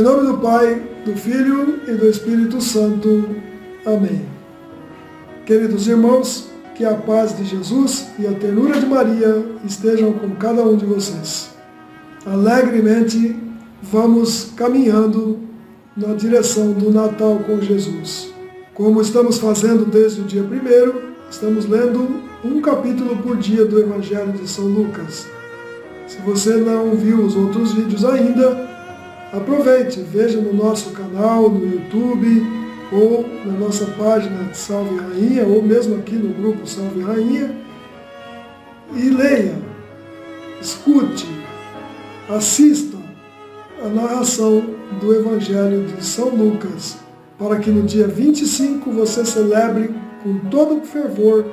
Em nome do Pai, do Filho e do Espírito Santo. Amém. Queridos irmãos, que a paz de Jesus e a ternura de Maria estejam com cada um de vocês. Alegremente vamos caminhando na direção do Natal com Jesus. Como estamos fazendo desde o dia 1º, estamos lendo um capítulo por dia do Evangelho de São Lucas. Se você não viu os outros vídeos ainda, aproveite, veja no nosso canal, no YouTube, ou na nossa página de Salve Rainha, ou mesmo aqui no grupo Salve Rainha, e leia, escute, assista a narração do Evangelho de São Lucas, para que no dia 25 você celebre com todo o fervor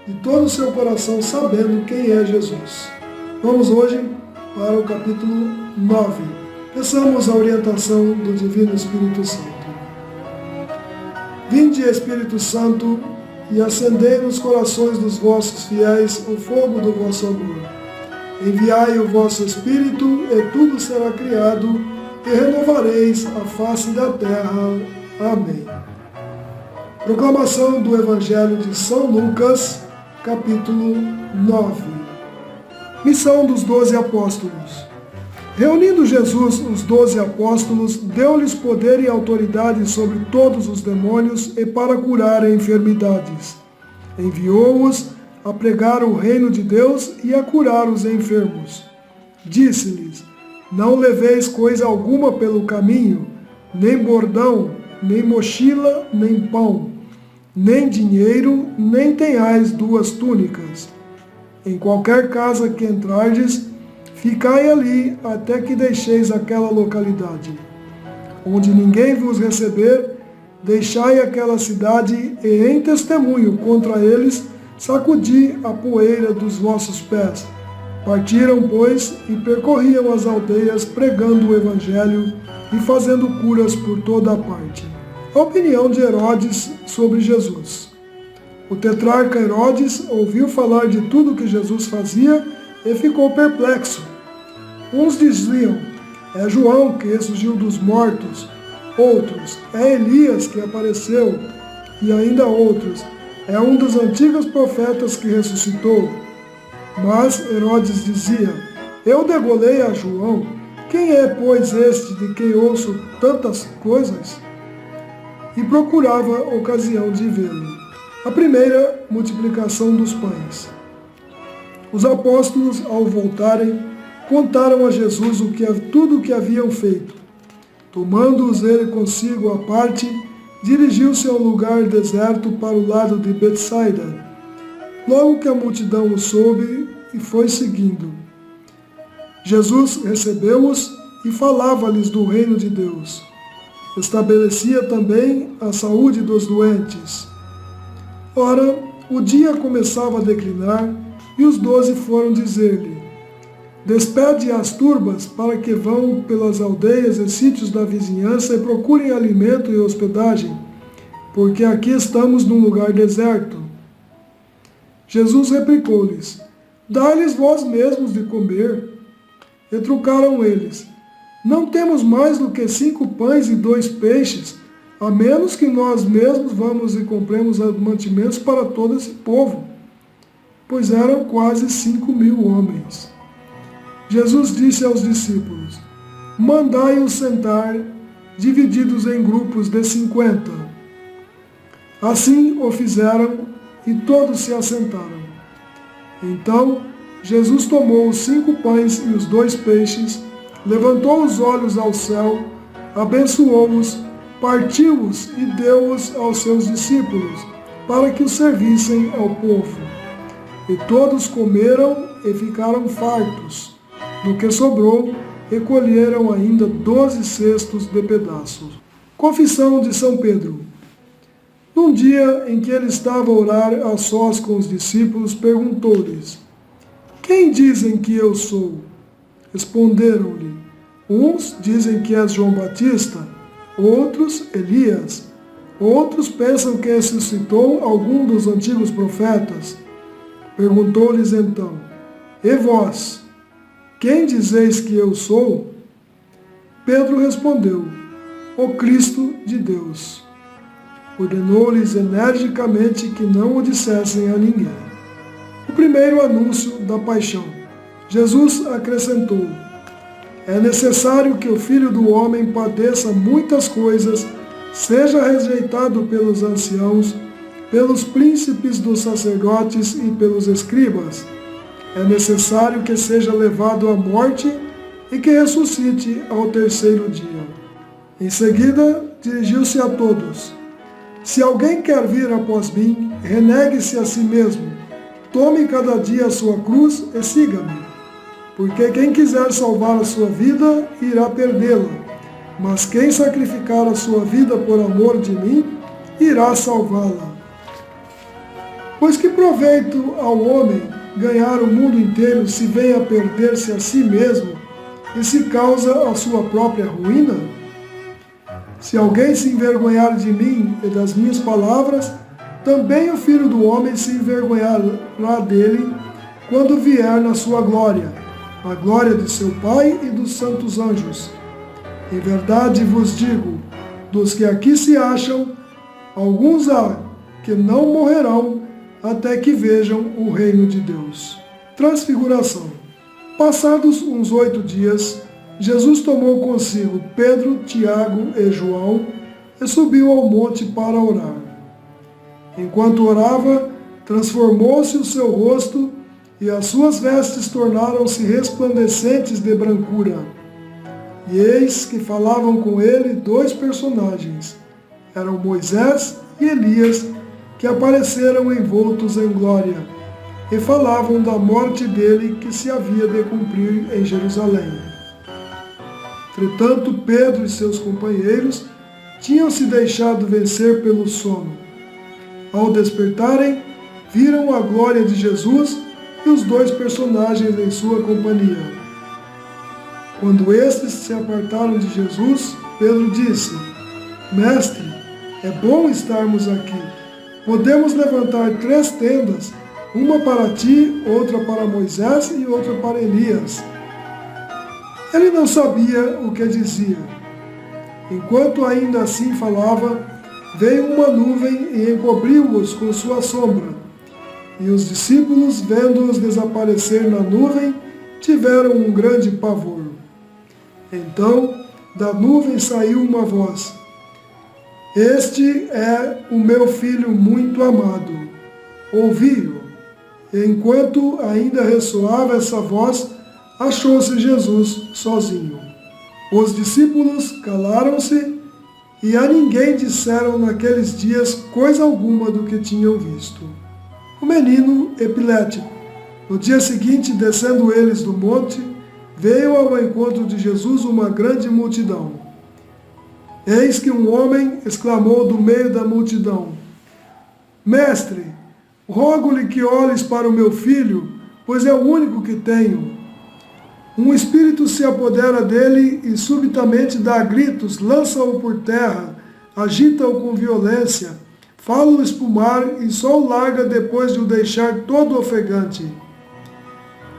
de todo o seu coração, sabendo quem é Jesus. Vamos hoje para o capítulo 9. Peçamos a orientação do Divino Espírito Santo. Vinde, Espírito Santo, e acendei nos corações dos vossos fiéis o fogo do vosso amor. Enviai o vosso Espírito, e tudo será criado, e renovareis a face da terra. Amém. Proclamação do Evangelho de São Lucas, capítulo 9. Missão dos 12 apóstolos. Reunindo Jesus os 12 apóstolos, deu-lhes poder e autoridade sobre todos os demônios e para curar enfermidades. Enviou-os a pregar o reino de Deus e a curar os enfermos. Disse-lhes: não leveis coisa alguma pelo caminho, nem bordão, nem mochila, nem pão, nem dinheiro, nem tenhais 2 túnicas. Em qualquer casa que entrardes, ficai ali até que deixeis aquela localidade. Onde ninguém vos receber, deixai aquela cidade e em testemunho contra eles sacudi a poeira dos vossos pés. Partiram, pois, e percorriam as aldeias pregando o Evangelho e fazendo curas por toda a parte. A opinião de Herodes sobre Jesus. O tetrarca Herodes ouviu falar de tudo que Jesus fazia e ficou perplexo. Uns diziam: é João que ressurgiu dos mortos. Outros: é Elias que apareceu. E ainda outros: é um dos antigos profetas que ressuscitou. Mas Herodes dizia: eu degolei a João. Quem é, pois, este de quem ouço tantas coisas? E procurava ocasião de vê-lo. A primeira multiplicação dos pães. Os apóstolos, ao voltarem, contaram a Jesus tudo o que haviam feito. Tomando-os ele consigo à parte, dirigiu-se a um lugar deserto para o lado de Betsaida. Logo que a multidão o soube, e foi seguindo. Jesus recebeu-os e falava-lhes do reino de Deus. Estabelecia também a saúde dos doentes. Ora, o dia começava a declinar, e os 12 foram dizer-lhe: despede as turbas para que vão pelas aldeias e sítios da vizinhança e procurem alimento e hospedagem, porque aqui estamos num lugar deserto. Jesus replicou-lhes: dai-lhes vós mesmos de comer. Retrucaram eles: não temos mais do que 5 pães e 2 peixes, a menos que nós mesmos vamos e compremos mantimentos para todo esse povo. Pois eram quase 5.000 homens. Jesus disse aos discípulos: mandai-os sentar, divididos em grupos de 50. Assim o fizeram, e todos se assentaram. Então Jesus tomou os 5 pães e os 2 peixes, levantou os olhos ao céu, abençoou-os, partiu-os e deu-os aos seus discípulos, para que os servissem ao povo. E todos comeram e ficaram fartos. Do que sobrou, recolheram ainda 12 cestos de pedaços. Confissão de São Pedro. Num dia em que ele estava a orar a sós com os discípulos, perguntou-lhes: quem dizem que eu sou? Responderam-lhe: uns dizem que és João Batista, outros Elias, outros pensam que ressuscitou algum dos antigos profetas. Perguntou-lhes então: e vós, quem dizeis que eu sou? Pedro respondeu: o Cristo de Deus. Ordenou-lhes energicamente que não o dissessem a ninguém. O primeiro anúncio da paixão. Jesus acrescentou: é necessário que o Filho do Homem padeça muitas coisas, seja rejeitado pelos anciãos, pelos príncipes dos sacerdotes e pelos escribas. É necessário que seja levado à morte e que ressuscite ao terceiro dia. Em seguida, dirigiu-se a todos: se alguém quer vir após mim, renegue-se a si mesmo, tome cada dia a sua cruz e siga-me. Porque quem quiser salvar a sua vida, irá perdê-la. Mas quem sacrificar a sua vida por amor de mim, irá salvá-la. Pois que proveito ao homem ganhar o mundo inteiro se vem a perder-se a si mesmo e se causa a sua própria ruína? Se alguém se envergonhar de mim e das minhas palavras, também o Filho do Homem se envergonhará dele quando vier na sua glória, a glória de seu Pai e dos santos anjos. Em verdade vos digo, dos que aqui se acham, alguns há que não morrerão até que vejam o reino de Deus. Transfiguração. Passados uns 8 dias, Jesus tomou consigo Pedro, Tiago e João e subiu ao monte para orar. Enquanto orava, transformou-se o seu rosto e as suas vestes tornaram-se resplandecentes de brancura. E eis que falavam com ele 2 personagens. Eram Moisés e Elias, que apareceram envoltos em glória, e falavam da morte dele que se havia de cumprir em Jerusalém. Entretanto, Pedro e seus companheiros tinham se deixado vencer pelo sono. Ao despertarem, viram a glória de Jesus e os 2 personagens em sua companhia. Quando estes se apartaram de Jesus, Pedro disse: Mestre, é bom estarmos aqui. Podemos levantar 3 tendas, uma para ti, outra para Moisés e outra para Elias. Ele não sabia o que dizia. Enquanto ainda assim falava, veio uma nuvem e encobriu-os com sua sombra. E os discípulos, vendo-os desaparecer na nuvem, tiveram um grande pavor. Então, da nuvem saiu uma voz: Este é o meu filho muito amado. Ouvi-o. E enquanto ainda ressoava essa voz, achou-se Jesus sozinho. Os discípulos calaram-se e a ninguém disseram naqueles dias coisa alguma do que tinham visto. O menino epilético. No dia seguinte, descendo eles do monte, veio ao encontro de Jesus uma grande multidão. Eis que um homem exclamou do meio da multidão: Mestre, rogo-lhe que olhes para o meu filho, pois é o único que tenho. Um espírito se apodera dele e subitamente dá gritos, lança-o por terra, agita-o com violência, fala-o espumar e só o larga depois de o deixar todo ofegante.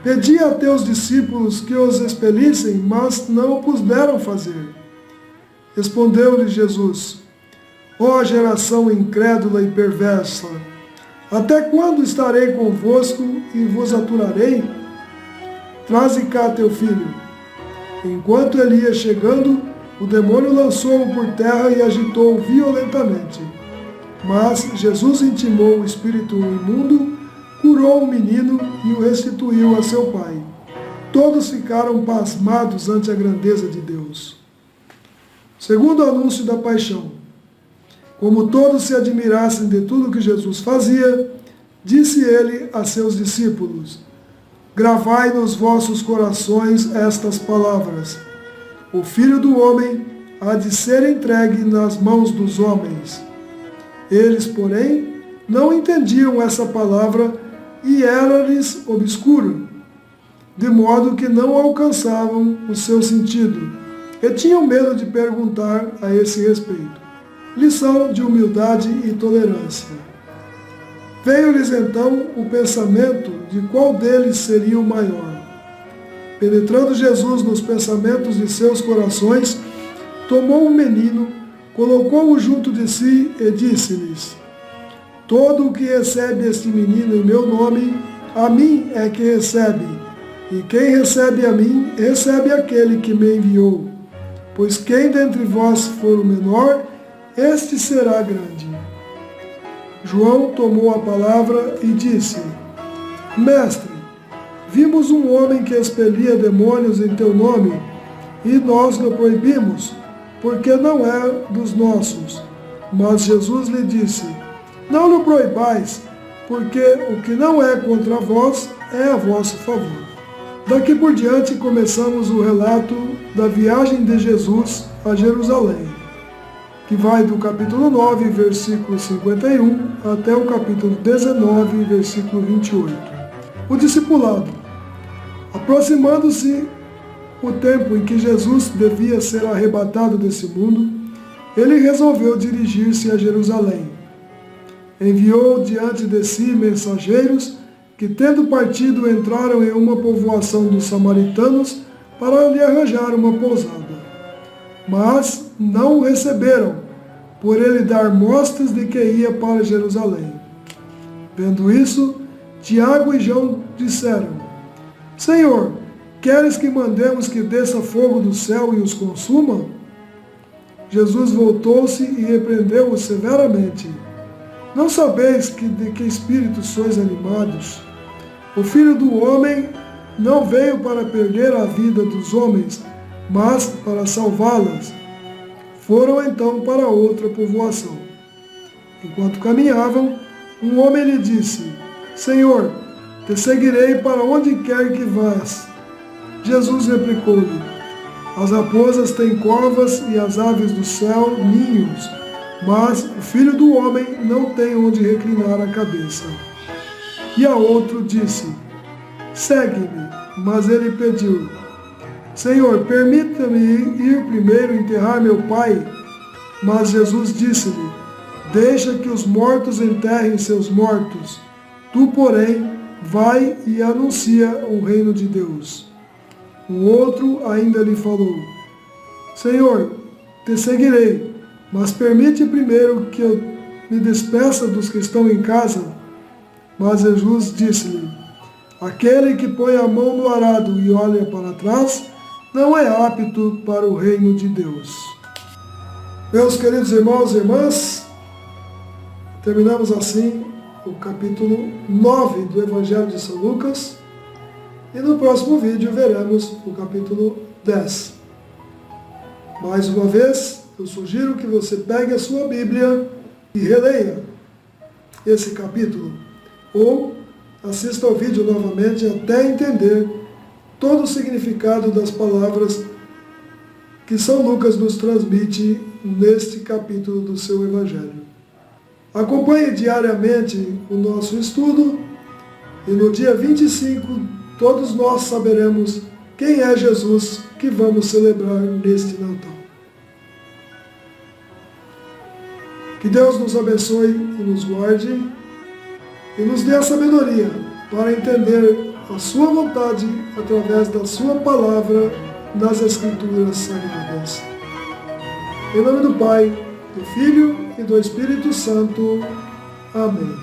Pedi a teus discípulos que os expelissem, mas não o puderam fazer. Respondeu-lhe Jesus: Ó geração incrédula e perversa, até quando estarei convosco e vos aturarei? Traze cá teu filho. Enquanto ele ia chegando, o demônio lançou-o por terra e agitou-o violentamente. Mas Jesus intimou o espírito imundo, curou o menino e o restituiu a seu pai. Todos ficaram pasmados ante a grandeza de Deus. Segundo anúncio da paixão. Como todos se admirassem de tudo que Jesus fazia, disse ele a seus discípulos: Gravai nos vossos corações estas palavras. O Filho do Homem há de ser entregue nas mãos dos homens. Eles, porém, não entendiam essa palavra e era-lhes obscuro, de modo que não alcançavam o seu sentido, e tinham medo de perguntar a esse respeito. Lição de humildade e tolerância. Veio-lhes então o pensamento de qual deles seria o maior. Penetrando Jesus nos pensamentos de seus corações, tomou um menino, colocou-o junto de si e disse-lhes: todo o que recebe este menino em meu nome, a mim é que recebe, e quem recebe a mim, recebe aquele que me enviou. Pois quem dentre vós for o menor, este será grande. João tomou a palavra e disse: Mestre, vimos um homem que expelia demônios em teu nome, e nós o proibimos, porque não é dos nossos. Mas Jesus lhe disse: não o proibais, porque o que não é contra vós é a vosso favor. Daqui por diante começamos o relato da viagem de Jesus a Jerusalém, que vai do capítulo 9, versículo 51, até o capítulo 19, versículo 28. O discipulado. Aproximando-se o tempo em que Jesus devia ser arrebatado desse mundo, ele resolveu dirigir-se a Jerusalém. Enviou diante de si mensageiros que, tendo partido, entraram em uma povoação dos samaritanos para lhe arranjar uma pousada. Mas não o receberam, por ele dar mostras de que ia para Jerusalém. Vendo isso, Tiago e João disseram: Senhor, queres que mandemos que desça fogo do céu e os consuma? Jesus voltou-se e repreendeu-os severamente. Não sabeis de que espírito sois animados? O Filho do Homem não veio para perder a vida dos homens, mas para salvá-las. Foram então para outra povoação. Enquanto caminhavam, um homem lhe disse: Senhor, te seguirei para onde quer que vás. Jesus replicou-lhe: as raposas têm covas e as aves do céu ninhos, mas o Filho do Homem não tem onde reclinar a cabeça. E a outro disse: segue-me. Mas ele pediu: Senhor, permita-me ir primeiro enterrar meu pai. Mas Jesus disse-lhe: deixa que os mortos enterrem seus mortos. Tu, porém, vai e anuncia o reino de Deus. Um outro ainda lhe falou: Senhor, te seguirei, mas permite primeiro que eu me despeça dos que estão em casa. Mas Jesus disse-lhe: aquele que põe a mão no arado e olha para trás, não é apto para o reino de Deus. Meus queridos irmãos e irmãs, terminamos assim o capítulo 9 do Evangelho de São Lucas, e no próximo vídeo veremos o capítulo 10. Mais uma vez, eu sugiro que você pegue a sua Bíblia e releia esse capítulo, ou assista ao vídeo novamente até entender todo o significado das palavras que São Lucas nos transmite neste capítulo do seu Evangelho. Acompanhe diariamente o nosso estudo e no dia 25 todos nós saberemos quem é Jesus que vamos celebrar neste Natal. Que Deus nos abençoe e nos guarde e nos dê a sabedoria para entender a sua vontade através da sua palavra nas Escrituras Sagradas. Em nome do Pai, do Filho e do Espírito Santo. Amém.